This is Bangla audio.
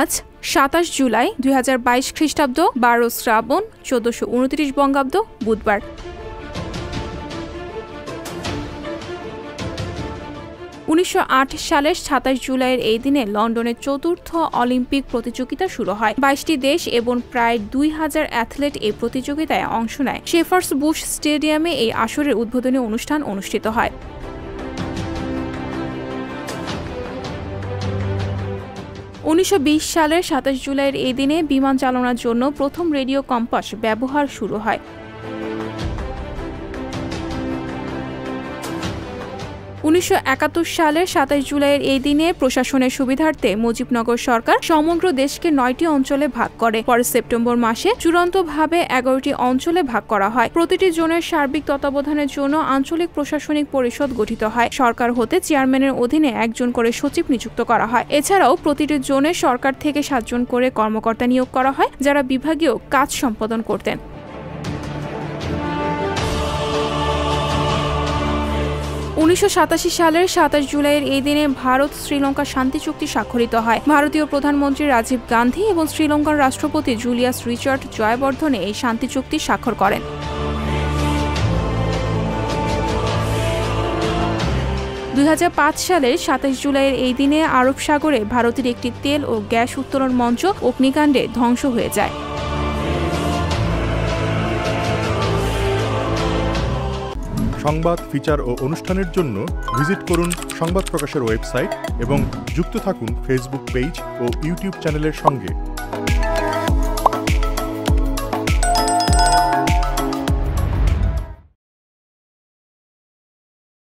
আজ ২৭ জুলাই ২০২২ খ্রিস্টাব্দ ১২ শ্রাবণ ১৪২৯ বঙ্গাব্দ বুধবার। ১৯০৮ সালের ২৭ জুলাইয়ের এই দিনে লন্ডনের চতুর্থ অলিম্পিক প্রতিযোগিতা শুরু হয়। ২২টি দেশ এবং প্রায় ২,০০০ অ্যাথলেট এই প্রতিযোগিতায় অংশ নেয়। শেফার্স বুশ স্টেডিয়ামে এই আসরের উদ্বোধনী অনুষ্ঠান অনুষ্ঠিত হয়। ১৯২০ সালের ২৭ জুলাইয়ের এই দিনে বিমান চালনার জন্য প্রথম রেডিও কম্পাস ব্যবহার শুরু হয়। ১৯৭১ সালের ২৭ জুলাইয়ের এই দিনে প্রশাসনের সুবিধার্থে মুজিবনগর সরকার সমগ্র দেশকে ৯টি অঞ্চলে ভাগ করে। পরে সেপ্টেম্বর মাসে চূড়ান্তভাবে ১১টি অঞ্চলে ভাগ করা হয়। প্রতিটি জোনের সার্বিক তত্ত্বাবধানের জন্য আঞ্চলিক প্রশাসনিক পরিষদ গঠিত হয়। সরকার হতে চেয়ারম্যানের অধীনে একজন করে সচিব নিযুক্ত করা হয়। এছাড়াও প্রতিটি জোনে সরকার থেকে ৭ জন করে কর্মকর্তা নিয়োগ করা হয়, যারা বিভাগীয় কাজ সম্পাদন করতেন। ১৯৮৭ সালের ২৭ জুলাইয়ের এই দিনে ভারত শ্রীলঙ্কা শান্তি চুক্তি স্বাক্ষরিত হয়। ভারতীয় প্রধানমন্ত্রী রাজীব গান্ধী এবং শ্রীলঙ্কার রাষ্ট্রপতি জুলিয়াস রিচার্ড জয়বর্ধনে এই শান্তি চুক্তি স্বাক্ষর করেন। ২০০৫ সালের ২৭ জুলাইয়ের এই দিনে আরব সাগরে ভারতের একটি তেল ও গ্যাস উত্তোলন মঞ্চ অগ্নিকাণ্ডে ধ্বংস হয়ে যায়। সংবাদ, ফিচার ও অনুষ্ঠানের জন্য ভিজিট করুন সংবাদ প্রকাশের ওয়েবসাইট এবং যুক্ত থাকুন ফেসবুক পেজ ও ইউটিউব চ্যানেলের সঙ্গে।